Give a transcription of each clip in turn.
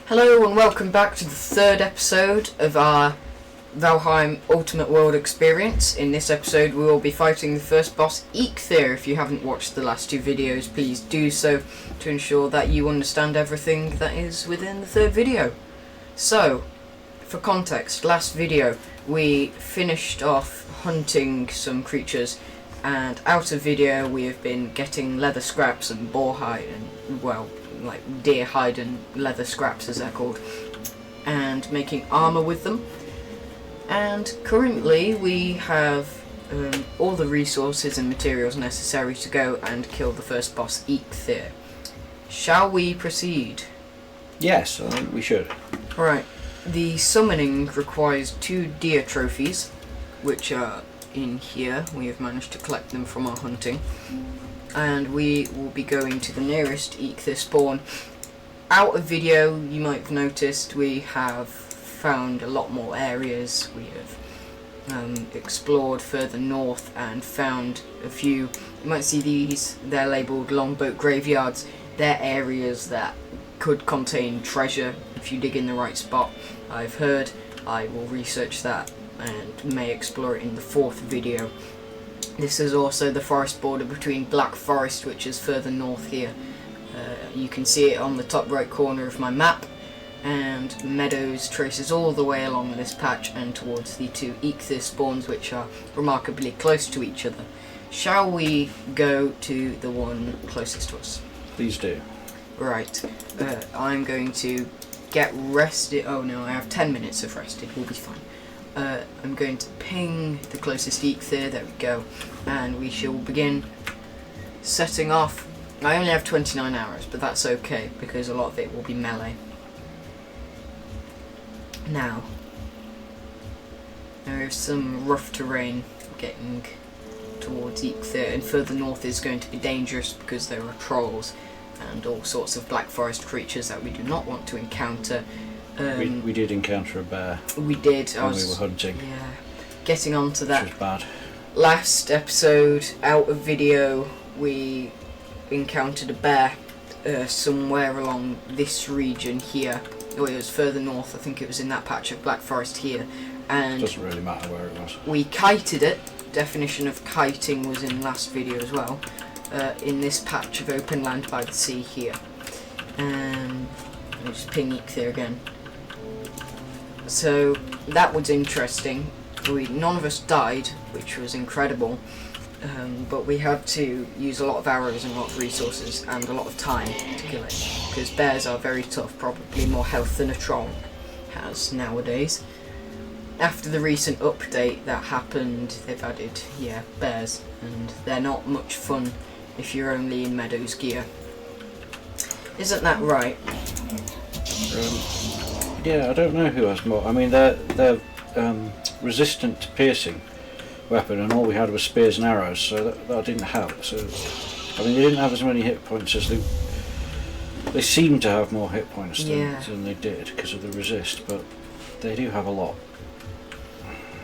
Hello and welcome back to the third episode of our Valheim Ultimate World experience. In this episode we will be fighting the first boss, Eikthyr. If you haven't watched the last two videos, please do so to ensure that you understand everything that is within the third video. So, for context, last video we finished off hunting some creatures, and out of video we have been getting leather scraps and boar hide and, well, like deer hide and leather scraps as they're called, and making armour with them. And currently we have all the resources and materials necessary to go and kill the first boss, Eikthyr. Shall we proceed? Yes, I think we should. Right. The summoning requires 2 deer trophies, which are in here. We have managed to collect them from our hunting. And we will be going to the nearest Eikthyr spawn. Out of video, you might have noticed we have found a lot more areas. We have explored further north and found a few. You might see these, they're labelled longboat graveyards. They're areas that could contain treasure if you dig in the right spot. I've heard. I will research that and may explore it in the 4th video. This is also the forest border between Black Forest, which is further north here. You can see it on the top right corner of my map, and Meadows traces all the way along this patch and towards the 2 Eikthyr spawns, which are remarkably close to each other. Shall we go to the one closest to us? Please do. Right, I'm going to get rested. Oh no, I have 10 minutes of rested, we'll be fine. I'm going to ping the closest Eikthyr, there we go, and we shall begin setting off. I only have 29 hours, but that's okay, because a lot of it will be melee. Now, there is some rough terrain getting towards Eikthyr, and further north is going to be dangerous because there are trolls and all sorts of Black Forest creatures that we do not want to encounter. We did encounter a bear. We did. When we were hunting. Yeah. Getting on to that. Which was bad. Last episode, out of video, we encountered a bear somewhere along this region here. Oh, it was further north. I think it was in that patch of Black Forest here. And it doesn't really matter where it was. We kited it. Definition of kiting was in last video as well. In this patch of open land by the sea here. And I'll just ping Eikthyr again. So that was interesting. None of us died, which was incredible, but we had to use a lot of arrows and a lot of resources and a lot of time to kill it, because bears are very tough, probably more health than a troll has nowadays. After the recent update that happened, they've added, bears, and they're not much fun if you're only in Meadows gear. Isn't that right? Yeah, I don't know who has more. I mean, they're resistant to piercing weapon, and all we had was spears and arrows, so that didn't help. So, I mean, they didn't have as many hit points as they seemed to have more hit points than they did because of the resist, but they do have a lot.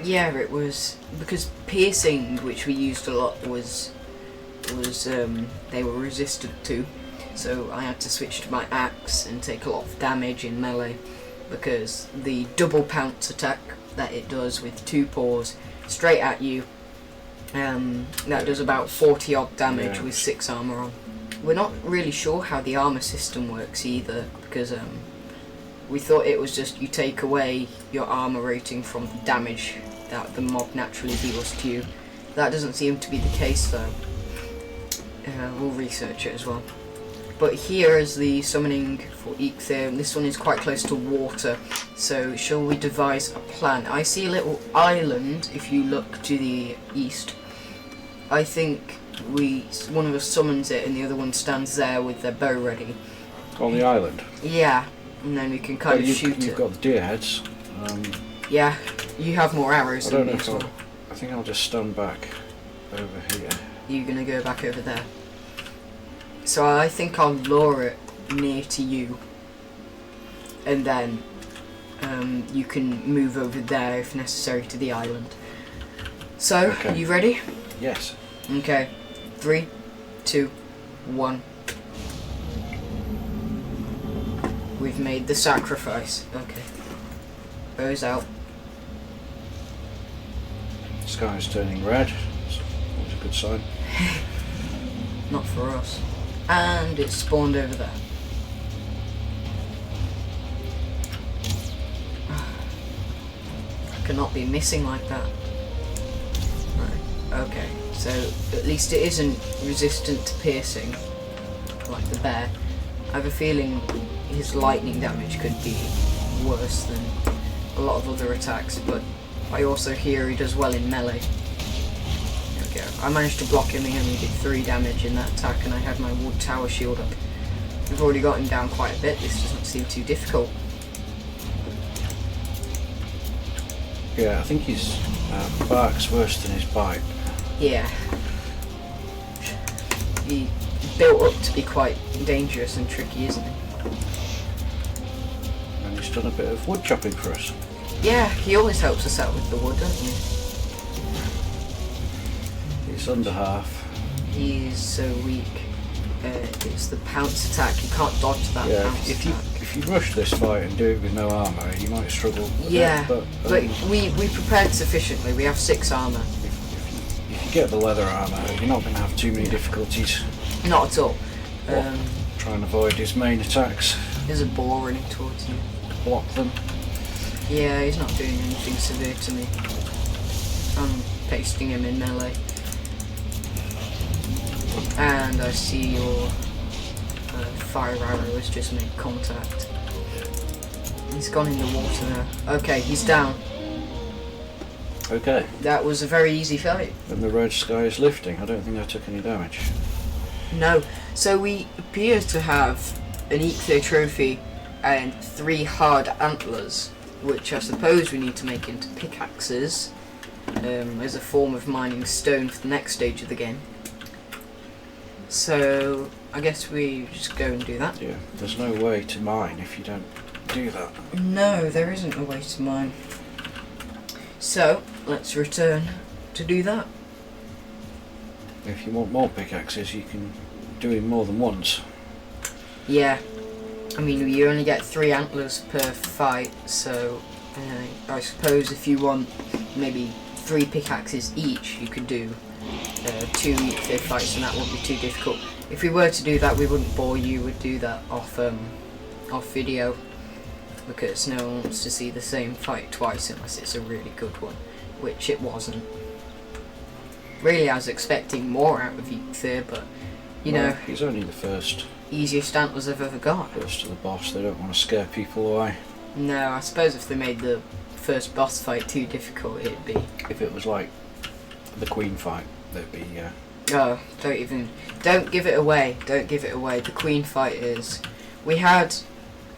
Yeah, it was because piercing, which we used a lot, was they were resistant to. So I had to switch to my axe and take a lot of damage in melee, because the double pounce attack that it does with 2 paws straight at you, that does about 40 odd damage with 6 armour on. We're not really sure how the armour system works either, because we thought it was just you take away your armour rating from the damage that the mob naturally deals to you. That doesn't seem to be the case though. We'll research it as well. But here is the summoning for Eikthyr. This one is quite close to water, so shall we devise a plan? I see a little island if you look to the east. I think one of us summons it and the other one stands there with their bow ready. On the island? Yeah, and then we can kind of shoot it. You've got the deer heads. Yeah, you have more arrows than me as well. I think I'll just stand back over here. You're going to go back over there. So I think I'll lure it near to you, and then you can move over there if necessary to the island. So, okay. You ready? Yes. Okay, 3, 2, 1. we've made the sacrifice. Okay. Goes out. The sky's turning red. It's always a good sign. Not for us. And it's spawned over there. I cannot be missing like that. Right. Okay. So at least it isn't resistant to piercing, like the bear. I have a feeling his lightning damage could be worse than a lot of other attacks, but I also hear he does well in melee. There we go. I managed to block him. He only did 3 damage in that attack, and I had my wood tower shield up. We've already got him down quite a bit. This doesn't seem too difficult. Yeah, I think his bark's worse than his bite. Yeah. He built up to be quite dangerous and tricky, isn't he? And he's done a bit of wood chopping for us. Yeah, he always helps us out with the wood, doesn't he? He's under half. He's so weak. It's the pounce attack. You can't dodge that pounce attack. If you rush this fight and do it with no armour, you might struggle. Yeah, but we prepared sufficiently. We have 6 armour. If you get the leather armour, you're not going to have too many difficulties. Not at all. Try and avoid his main attacks. There's a boar running towards you. Block them. Yeah, he's not doing anything severe to me. I'm pasting him in melee. And I see your fire arrow has just made contact. He's gone in the water now. Okay, he's down. Okay. That was a very easy fight. And the red sky is lifting. I don't think I took any damage. No. So we appear to have an Eikthyr trophy and 3 hard antlers, which I suppose we need to make into pickaxes as a form of mining stone for the next stage of the game. So I guess we just go and do that. Yeah, there's no way to mine if you don't do that. No, there isn't a way to mine. So let's return to do that. If you want more pickaxes, you can do it more than once. Yeah. I mean, you only get 3 antlers per fight, so I suppose if you want maybe 3 pickaxes each, you could do 2 Eikthyr fights, and that wouldn't be too difficult. If we were to do that, we wouldn't bore you. We'd do that off video, because no one wants to see the same fight twice unless it's a really good one, which it wasn't. Really, I was expecting more out of Eikthyr, but you know, he's only the first. Easiest antlers I've ever got. First to the boss. They don't want to scare people away. No, I suppose if they made the first boss fight too difficult, it'd be. If it was like the Queen fight, there'd be. Oh, don't give it away. Don't give it away. The Queen fight is. We had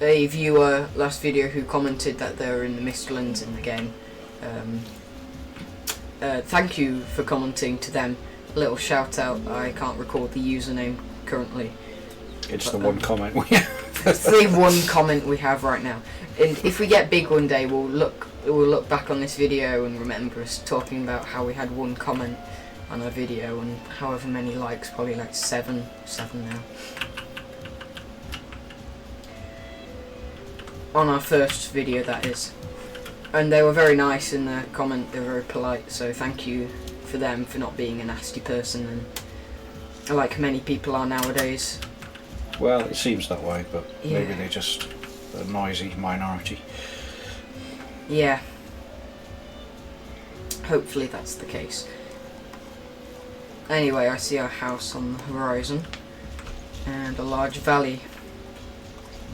a viewer last video who commented that they're in the Mistlands in the game. Thank you for commenting to them. A little shout out. I can't recall the username currently. It's the one comment we have. It's the one comment we have right now. And if we get big one day, we'll look back on this video and remember us talking about how we had 1 comment on our video and however many likes, probably like 7 now. On our first video, that is. And they were very nice in the comment, they were very polite, so thank you for them for not being a nasty person, and like many people are nowadays. Well, it seems that way, but Yeah. maybe they're just a noisy minority. Yeah. Hopefully that's the case. Anyway, I see our house on the horizon and a large valley.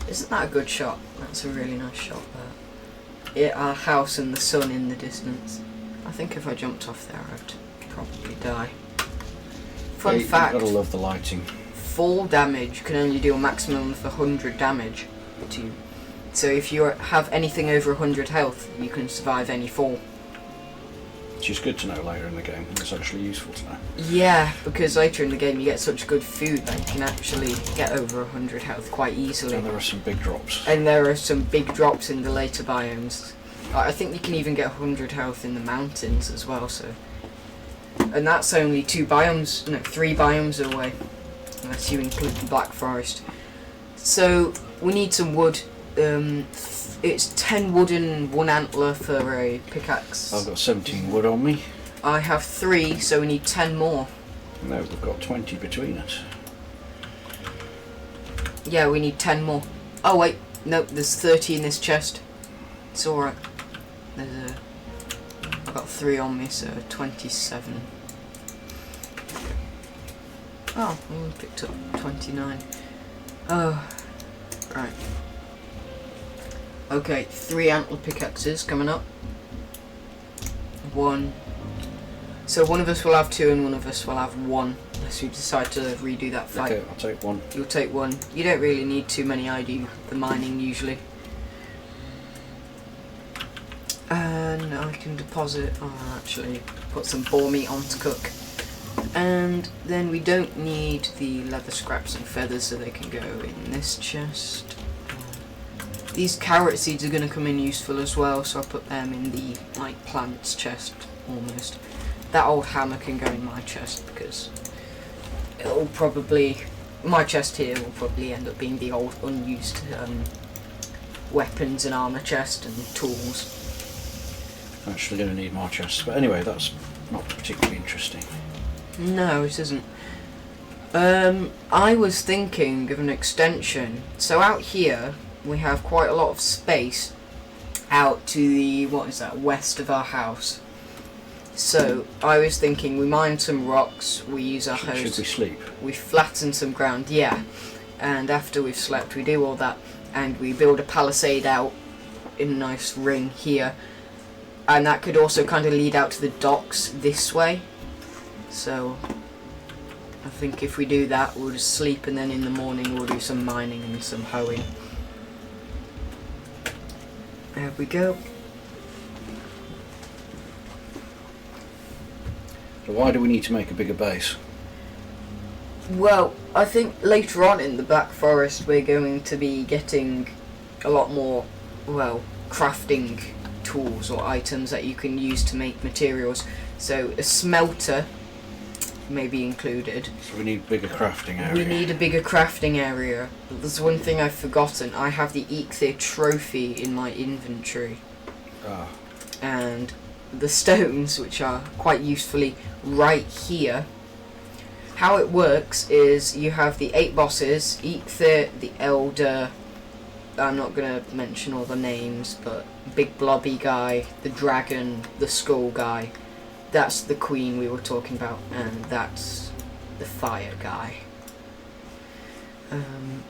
Isn't that a good shot? That's a really nice shot there. Yeah, our house and the sun in the distance. I think if I jumped off there I'd probably die. Fun fact, You've got to love the lighting. fall damage can only do a maximum of 100 damage to you. So if you have anything over 100 health, you can survive any fall. Which is good to know later in the game. It's actually useful to know. Yeah, because later in the game you get such good food that you can actually get over 100 health quite easily. And there are some big drops. And there are some big drops in the later biomes. I think you can even get 100 health in the mountains as well, so... And that's only 3 biomes away, unless you include the Black Forest. So, we need some wood It's 10 wooden, 1 antler for a pickaxe. I've got 17 wood on me. I have 3, so we need 10 more. No, we've got 20 between us. Yeah, we need 10 more. Oh wait, nope, there's 30 in this chest. It's alright. I've got 3 on me, so 27. Oh, I only picked up 29. Oh, right. Okay, 3 antler pickaxes coming up. 1. So one of us will have 2 and one of us will have 1, unless we decide to redo that fight. Okay, I'll take 1. You'll take 1. You don't really need too many, I do the mining usually. And I can deposit, actually put some boar meat on to cook. And then we don't need the leather scraps and feathers, so they can go in this chest. These carrot seeds are going to come in useful as well, so I'll put them in the like plants chest almost. That old hammer can go in my chest because it'll probably, my chest here will probably end up being the old unused weapons and armor chest and tools. I'm actually going to need more chests, but anyway, that's not particularly interesting. No, it isn't. I was thinking of an extension. So out here we have quite a lot of space out to the, what is that, west of our house. So I was thinking we mine some rocks, we use our hose. Should we sleep? We flatten some ground, yeah. And after we've slept, we do all that, and we build a palisade out in a nice ring here. And that could also kind of lead out to the docks this way. So I think if we do that, we'll just sleep, and then in the morning we'll do some mining and some hoeing. There we go. So why do we need to make a bigger base? Well, I think later on in the Black Forest we're going to be getting a lot more, well, crafting tools or items that you can use to make materials. So a smelter may be included. So we need a bigger crafting area. We need a bigger crafting area. There's one thing I've forgotten. I have the Eikthyr trophy in my inventory. Ah. And the stones, which are quite usefully right here. How it works is you have the 8 bosses, Eikthyr, the Elder, I'm not going to mention all the names, but big blobby guy, the dragon, the skull guy. That's the queen we were talking about, and that's the fire guy. And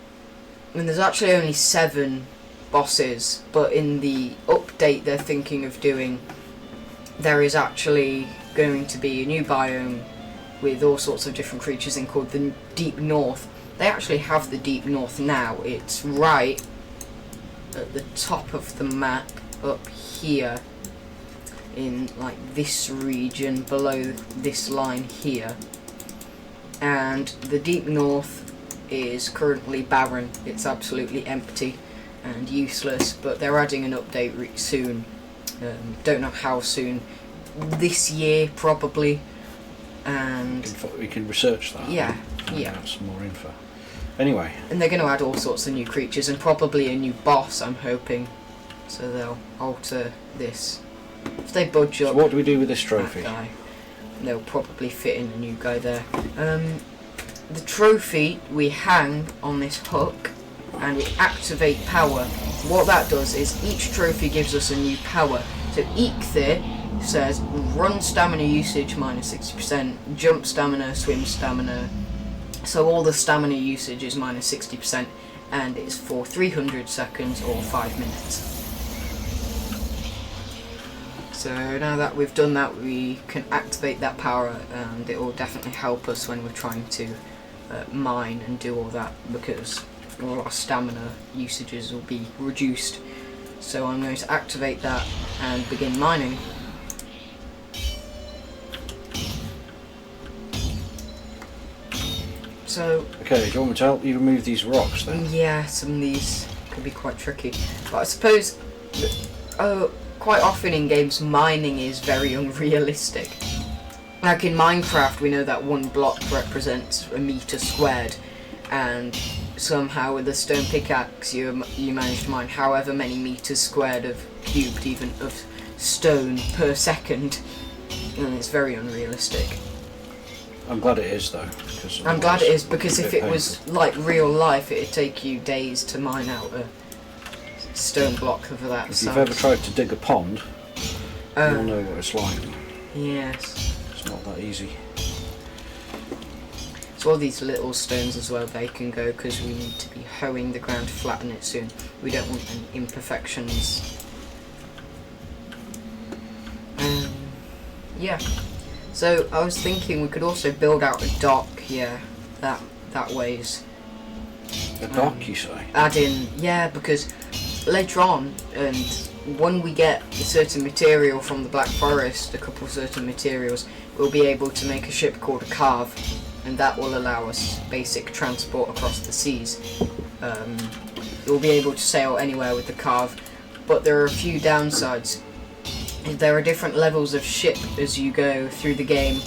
there's actually only 7 bosses, but in the update they're thinking of doing, there is actually going to be a new biome with all sorts of different creatures in called the Deep North. They actually have the Deep North now. It's right at the top of the map up here in like this region below this line here, and the Deep North is currently barren. It's absolutely empty and useless, but they're adding an update soon. Don't know how soon, this year probably, and we can research that. Yeah, and yeah. have some more info. Anyway. And they're going to add all sorts of new creatures and probably a new boss, I'm hoping. So they'll alter this. If they budge up. So what do we do with this trophy? That guy, they'll probably fit in a new guy there. The trophy we hang on this hook and we activate power. What that does is each trophy gives us a new power. So Eikthyr says run stamina usage minus 60%, jump stamina, swim stamina. So all the stamina usage is minus 60%, and it's for 300 seconds or 5 minutes. So now that we've done that, we can activate that power, and it will definitely help us when we're trying to mine and do all that, because all our stamina usages will be reduced. So I'm going to activate that and begin mining. So, okay, do you want me to help you remove these rocks then? Yeah, some of these could be quite tricky. But I suppose quite often in games mining is very unrealistic. Like in Minecraft we know that 1 block represents a meter squared, and somehow with a stone pickaxe you manage to mine however many meters squared of cubed even of stone per second, and it's very unrealistic. I'm glad it is though. I'm glad it is because it's a if bit it was like real life, it'd take you days to mine out a stone block of that If size. you've ever tried to dig a pond, you'll know what it's like. Yes. It's not that easy. So all these little stones as well, they can go because we need to be hoeing the ground to flatten it soon. We don't want any imperfections. Yeah. So I was thinking we could also build out a dock here. That ways. A dock, you say? Add in, yeah, because later on, and when we get a certain material from the Black Forest, a couple of certain materials, we'll be able to make a ship called a carve, and that will allow us basic transport across the seas. We'll be able to sail anywhere with the carve, but there are a few downsides. There are different levels of ship as you go through the game.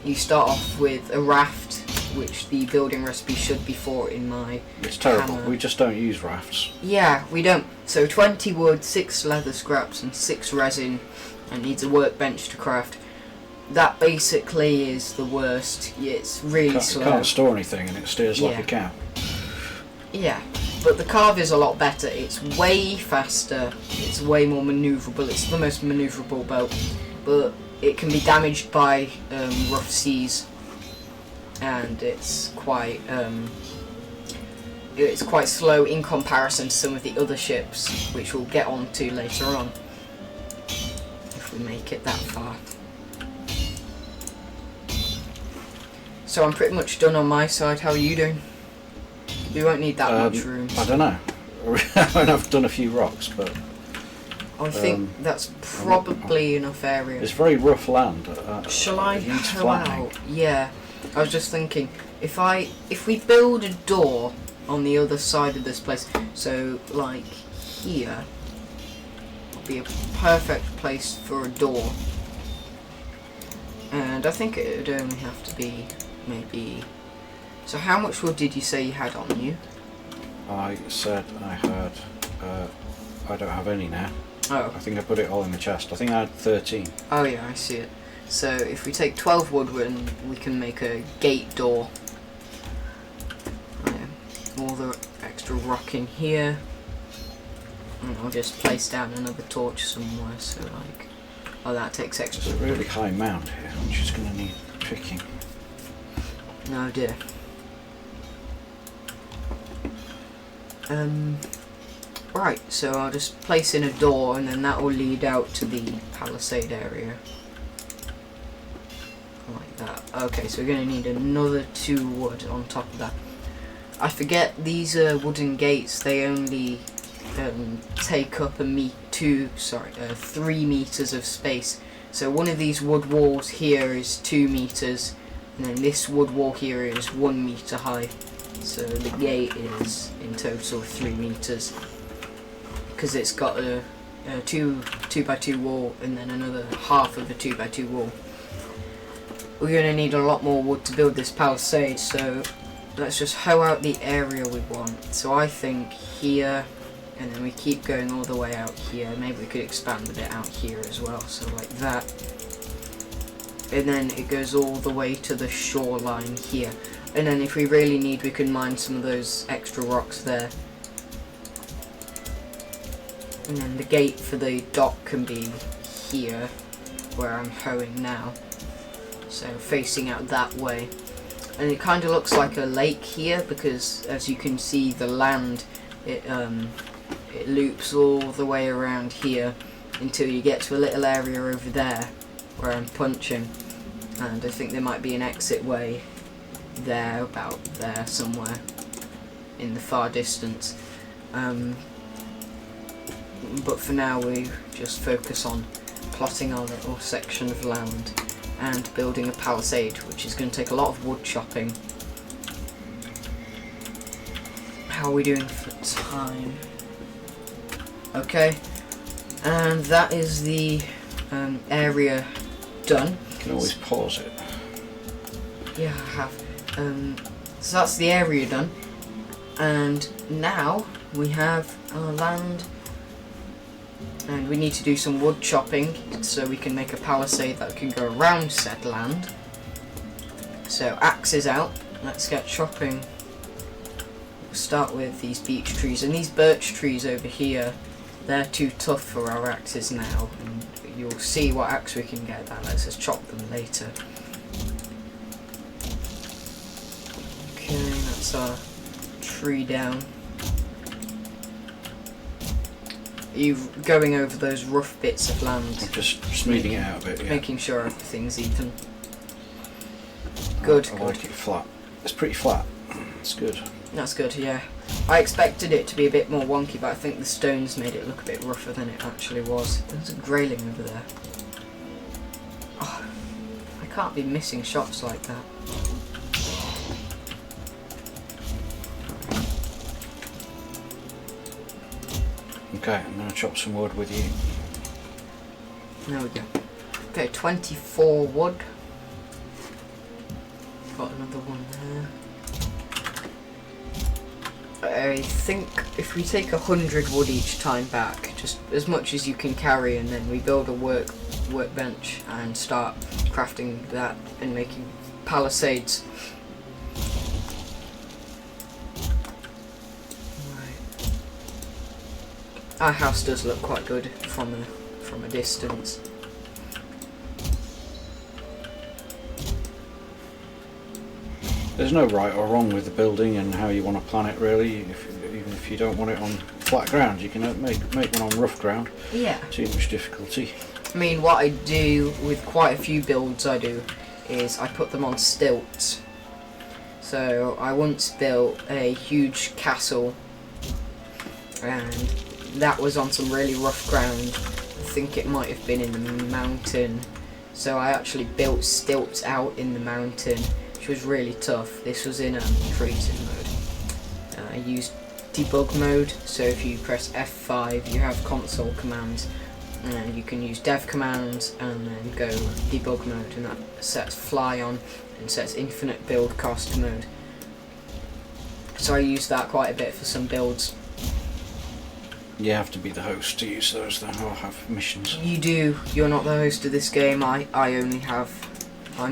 You start off with a raft, which the building recipe should be for in my It's terrible. hammer. We just don't use rafts. Yeah, we don't. So 20 wood, 6 leather scraps and 6 resin, and needs a workbench to craft. That basically is the worst. It's really slow. You can't store anything and it steers like Yeah. a cow. Yeah, but the carve is a lot better. It's way faster, it's way more manoeuvrable, it's the most manoeuvrable boat, but it can be damaged by rough seas, and it's quite slow in comparison to some of the other ships, which we'll get onto later on, if we make it that far. So I'm pretty much done on my side. How are you doing? We won't need that much room. I don't know. I've done a few rocks, but I think that's probably enough area. it's very rough land. Shall I it needs hoe flattening. out? Yeah. I was just thinking, if we build a door on the other side of this place, so like here would be a perfect place for a door. And I think it would only have to be maybe. So how much wood did you say you had on you? I said I had. I don't have any now. Oh. I think I put it all in the chest. I think I had 13. Oh yeah, I see it. So if we take 12 wood, we can make a gate door. All the extra rock in here. And I'll just place down another torch somewhere, so like. Oh, that takes extra. There's a really high mound here, which is going to need picking. No dear. Right, so I'll just place in a door and then that will lead out to the palisade area. Like that. Okay, so we're going to need another 2 wood on top of that. I forget these wooden gates, they only take up 3 meters of space. So one of these wood walls here is 2 meters, and then this wood wall here is 1 meter high. So the gate is in total 3 meters, because it's got a 2x2 wall and then another half of a 2x2 wall. We're going to need a lot more wood to build this palisade, so let's just hoe out the area we want. So I think here, and then we keep going all the way out here. Maybe we could expand a bit out here as well, so like that. And then it goes all the way to the shoreline here. And then if we really need, we can mine some of those extra rocks there. And then the gate for the dock can be here, where I'm hoeing now. So facing out that way. And it kind of looks like a lake here, because as you can see the land, it loops all the way around here until you get to a little area over there where I'm punching. And I think there might be an exit way there, about there somewhere in the far distance. But for now we just focus on plotting our little section of land and building a palisade, which is going to take a lot of wood chopping. How are we doing for time? Okay, and that is the area done. You can always pause it. Yeah, I have. So that's the area done. And now we have our land. And we need to do some wood chopping so we can make a palisade that can go around said land. So axe is out. Let's get chopping. We'll start with these beech trees, and these birch trees over here, they're too tough for our axes now, and you'll see what axe we can get that lets us chop them later. Okay, that's our tree down. You're going over those rough bits of land. I'm just smoothing it out a bit, yeah. Making sure everything's even. Good. I like it flat. It's pretty flat. It's good. That's good, yeah. I expected it to be a bit more wonky, but I think the stones made it look a bit rougher than it actually was. There's a grayling over there. Oh, I can't be missing shots like that. Okay, I'm going to chop some wood with you. There we go. Okay, 24 wood. Got another one there. I think if we take 100 wood each time back, just as much as you can carry, and then we build a workbench and start crafting that and making palisades. Right. Our house does look quite good from a distance. There's no right or wrong with the building and how you want to plan it, really. Even if you don't want it on flat ground, you can make one on rough ground. Yeah. Too much difficulty. I mean, what I do with quite a few builds I do is I put them on stilts. So I once built a huge castle, and that was on some really rough ground. I think it might have been in the mountain. So I actually built stilts out in the mountain, which was really tough. This was in creative mode. I used debug mode, so if you press F5 you have console commands, and you can use dev commands and then go debug mode, and that sets fly on and sets infinite build cost mode. So I used that quite a bit for some builds. You have to be the host to use those then, or have missions. You do. You're not the host of this game. I'm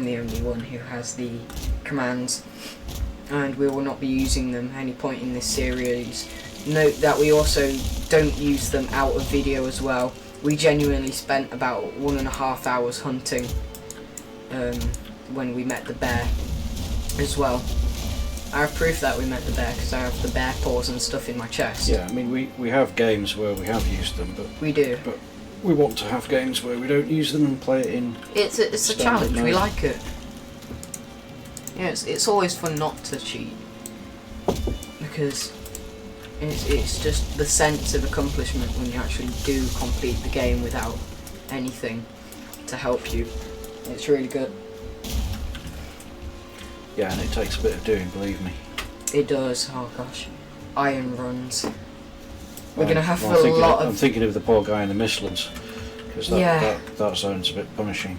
the only one who has the commands, and we will not be using them at any point in this series. Note that we also don't use them out of video as well. We genuinely spent about 1.5 hours hunting when we met the bear as well. I have proof that we met the bear because I have the bear paws and stuff in my chest. Yeah, I mean we have games where we have used them, but we do. But we want to have games where we don't use them and play it in. It's a challenge. We like it. Yeah, it's always fun not to cheat, because it's just the sense of accomplishment when you actually do complete the game without anything to help you. It's really good. Yeah, and it takes a bit of doing, believe me. It does. Oh gosh, iron runs. We're gonna have I'm thinking of the poor guy in the Mistlands, because that zone's a bit punishing.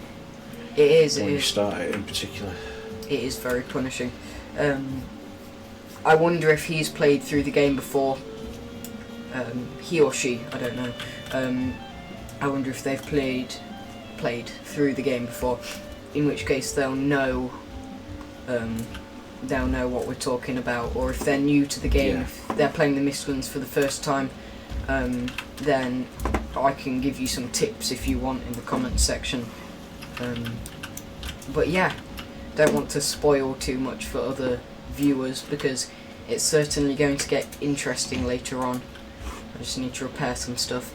It is. When you start it in particular. It is very punishing. I wonder if he's played through the game before. He or she, I don't know. I wonder if they've played through the game before. In which case they'll know what we're talking about, or if they're new to the game, if they're playing the Mistlands for the first time, then I can give you some tips if you want in the comments section. But yeah, don't want to spoil too much for other viewers, because it's certainly going to get interesting later on. I just need to repair some stuff.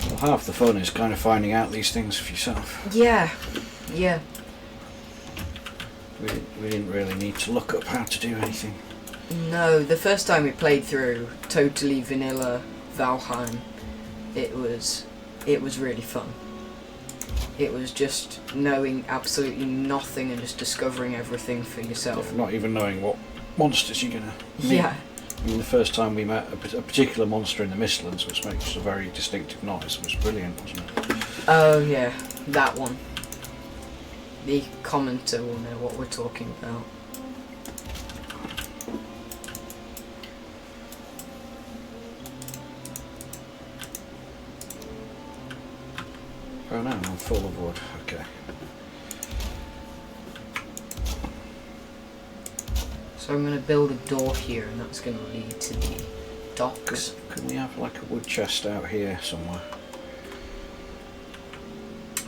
Well, half the fun is kind of finding out these things for yourself. Yeah. We didn't really need to look up how to do anything. No, the first time we played through totally vanilla Valheim, it was really fun. It was just knowing absolutely nothing and just discovering everything for yourself. Yeah, not even knowing what monsters you're gonna meet. Yeah. I mean, the first time we met a particular monster in the Mistlands, which makes a very distinctive noise, was brilliant, wasn't it? Oh yeah, that one. the commenter will know what we're talking about. Oh no, I'm full of wood. Okay. So I'm going to build a door here, and that's going to lead to the docks. Can we have like a wood chest out here somewhere?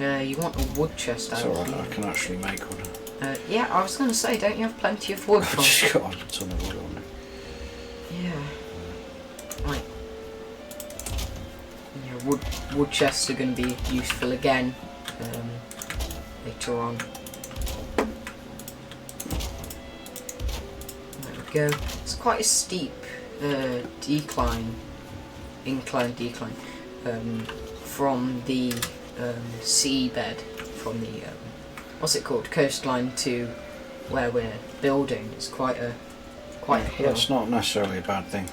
You want a wood chest out It's alright, here? I can actually make one. Yeah, I was going to say, don't you have plenty of wood? I've From? just got a ton of wood on it. Yeah. Right. Yeah, wood chests are going to be useful again later on. There we go. It's quite a steep incline from the seabed, from the what's it called, coastline to where we're building. It's quite a hill. That's not necessarily a bad thing.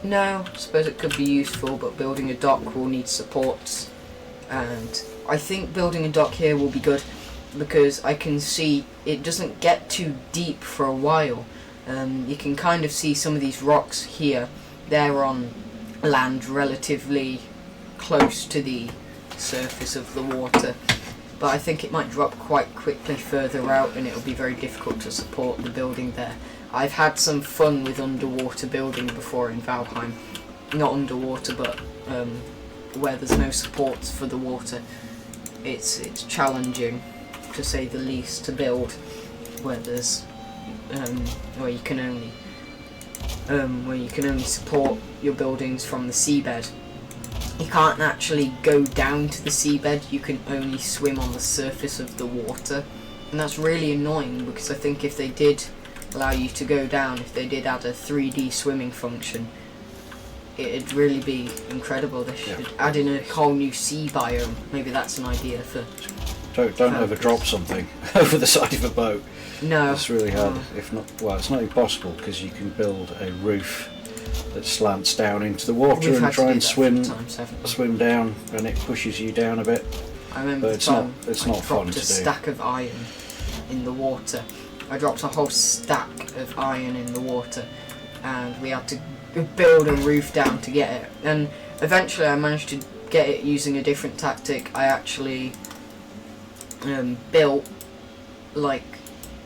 No, I suppose it could be useful, but building a dock will need supports, and I think building a dock here will be good because I can see it doesn't get too deep for a while. You can kind of see some of these rocks here. They're on land relatively close to the surface of the water, but I think it might drop quite quickly further out, and it'll be very difficult to support the building there. I've had some fun with underwater building before in Valheim. Not underwater, but where there's no supports for the water. It's challenging, to say the least, to build where there's where you can only support your buildings from the seabed. You can't actually go down to the seabed. You can only swim on the surface of the water, and that's really annoying because I think if they did allow you to go down, if they did add a 3D swimming function, it'd really be incredible. They should add in a whole new sea biome. Maybe that's an idea for... Don't ever drop something over the side of a boat. No. It's really hard. If not, well, it's not impossible because you can build a roof that slants down into the water and try and swim down, and it pushes you down a bit. I remember but it's not fun to do. A stack of iron in the water. I dropped a whole stack of iron in the water, and we had to build a roof down to get it. And eventually I managed to get it using a different tactic. I actually built like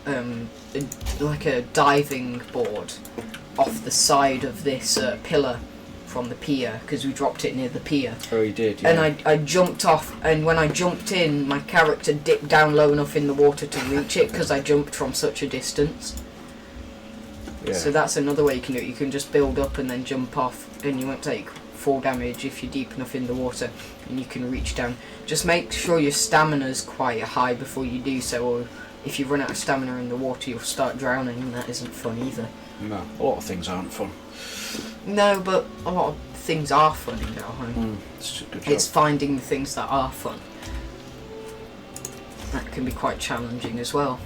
a diving board off the side of this pillar from the pier, because we dropped it near the pier. Oh, you did, yeah. And I jumped off, and when I jumped in, my character dipped down low enough in the water to reach it because I jumped from such a distance. Yeah. So that's another way you can do it. You can just build up and then jump off, and you won't take full damage if you're deep enough in the water, and you can reach down. Just make sure your stamina's quite high before you do so, or if you run out of stamina in the water, you'll start drowning, and that isn't fun either. No, a lot of things aren't fun. No, but a lot of things are fun in Valheim. It's finding the things that are fun. That can be quite challenging as well.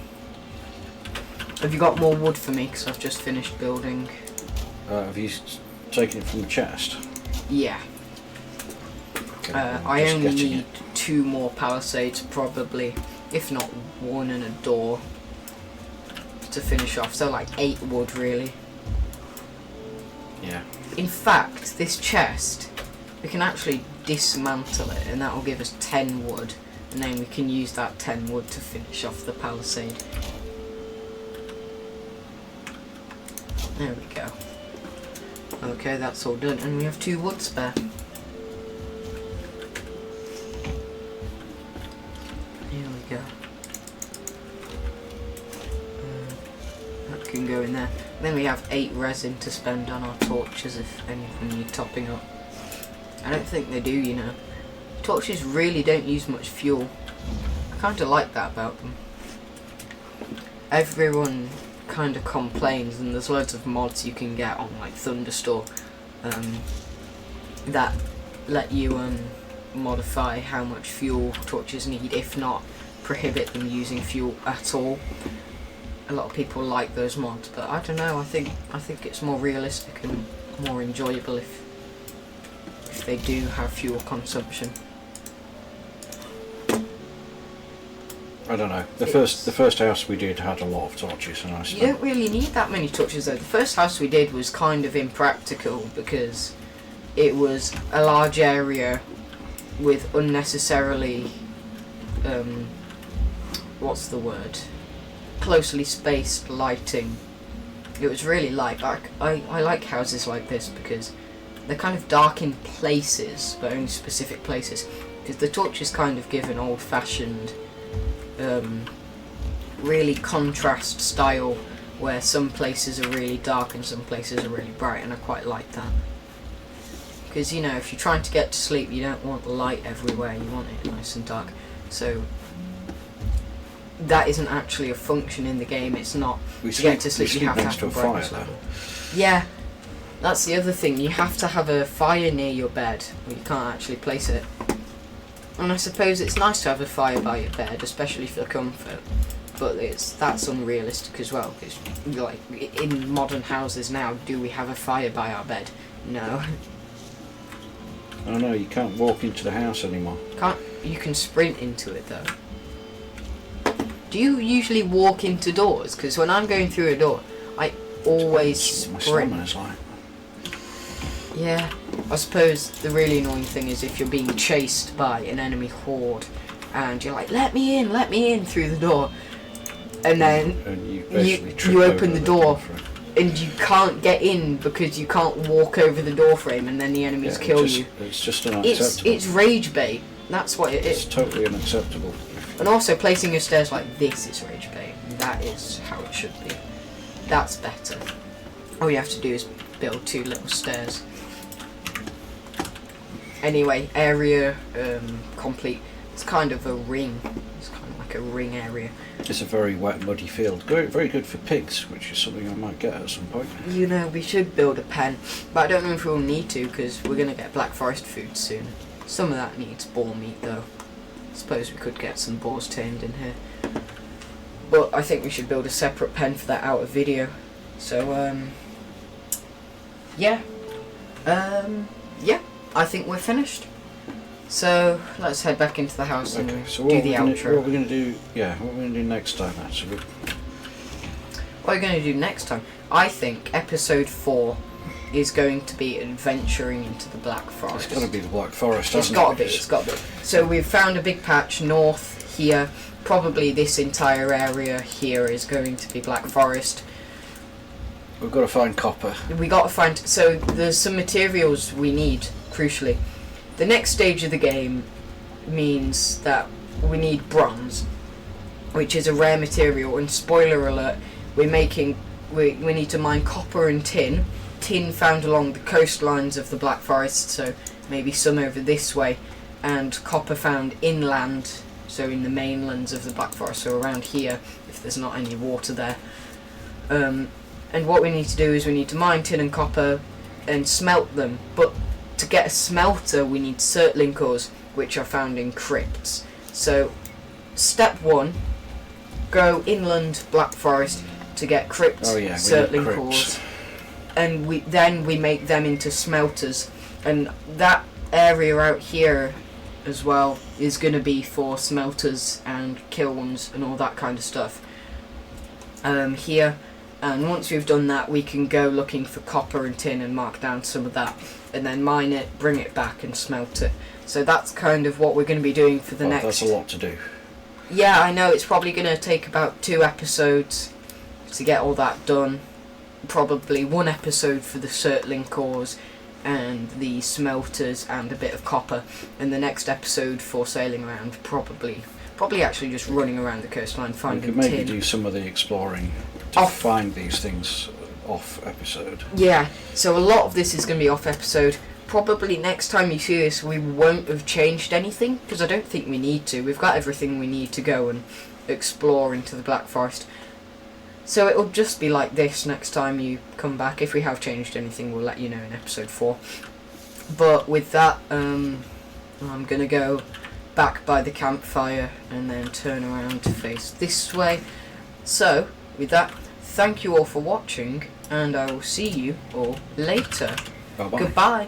Have you got more wood for me? Because I've just finished building. Have you taken it from the chest? Yeah. Okay, I only need 2 more palisades, probably, if not 1 and a door, to finish off. So like 8 wood, really. Yeah. In fact, this chest, we can actually dismantle it, and that will give us 10 wood, and then we can use that 10 wood to finish off the palisade. There we go. Okay, that's all done, and we have 2 wood spare. Here we go. That can go in there. Then we have 8 resin to spend on our torches if anything need topping up. I don't think they do, you know. Torches really don't use much fuel. I kind of like that about them. Everyone kind of complains, and there's loads of mods you can get on like Thunderstore that let you modify how much fuel torches need, if not prohibit them using fuel at all. A lot of people like those mods, but I don't know, I think it's more realistic and more enjoyable if they do have fuel consumption. I don't know. The first house we did had a lot of torches, and I You spent. don't really need that many torches though. The first house we did was kind of impractical because it was a large area with unnecessarily, what's the word? Closely spaced lighting. It was really light. I like houses like this because they're kind of dark in places, but only specific places. Because the torches kind of give an old-fashioned, really contrast style, where some places are really dark and some places are really bright, and I quite like that. Because, you know, if you're trying to get to sleep, you don't want light everywhere, you want it nice and dark. So, that isn't actually a function in the game, it's not. To get to sleep, you have to have a brightness level. Yeah, that's the other thing, you have to have a fire near your bed, or you can't actually place it. And I suppose it's nice to have a fire by your bed, especially for comfort. But that's unrealistic as well, because like in modern houses now, do we have a fire by our bed? No. Oh no, you can't walk into the house anymore. You can sprint into it though. Do you usually walk into doors? Because when I'm going through a door, I always My sprint. stamina's like. Yeah, I suppose the really annoying thing is if you're being chased by an enemy horde and you're like, let me in through the door, and then you open the door and you can't get in because you can't walk over the door frame, and then the enemies kill you. It's just unacceptable. It's rage bait, that's what it is. It's totally unacceptable. And also placing your stairs like this is rage bait. That is how it should be. That's better. All you have to do is build 2 little stairs. Anyway, area complete. It's kind of a ring. It's kind of like a ring area. It's a very wet, muddy field. Very good for pigs, which is something I might get at some point. You know, we should build a pen, but I don't know if we'll need to because we're going to get Black Forest food soon. Some of that needs boar meat though. I suppose we could get some boars tamed in here. But I think we should build a separate pen for that out of video. So, yeah. Yeah. I think we're finished. So let's head back into the house and do the outro. What we're going to do? Yeah, what we're going to do next time? Actually, what we're going to do next time? I think episode 4 is going to be adventuring into the Black Forest. It's got to be the Black Forest. It's got to be. It's got to be. So we've found a big patch north here. Probably this entire area here is going to be Black Forest. We've got to find copper. We got to find. So there's some materials we need. Crucially, the next stage of the game means that we need bronze, which is a rare material, and spoiler alert, we need to mine copper and tin found along the coastlines of the Black Forest, so maybe some over this way, and copper found inland, so in the mainlands of the Black Forest, so around here if there's not any water there. And what we need to do is we need to mine tin and copper and smelt them, but to get a smelter we need surtling cores, which are found in crypts. So step 1, go inland Black Forest to get surtling cores, and we make them into smelters, and that area out here as well is going to be for smelters and kilns and all that kind of stuff here. And once we've done that, we can go looking for copper and tin and mark down some of that, and then mine it, bring it back and smelt it. So that's kind of what we're going to be doing for the next... That's a lot to do. Yeah, I know, it's probably going to take about 2 episodes to get all that done. Probably 1 episode for the surtling cores and the smelters and a bit of copper, and the next episode for sailing around, probably actually just running around the coastline finding tin. We could maybe do some of the exploring to find these things off episode. Yeah, so a lot of this is going to be off episode. Probably next time you see this we won't have changed anything, because I don't think we need to. We've got everything we need to go and explore into the Black Forest. So it'll just be like this next time you come back. If we have changed anything, we'll let you know in episode 4. But with that, I'm going to go back by the campfire and then turn around to face this way. So, with that, thank you all for watching, and I will see you all later. Bye-bye. Goodbye.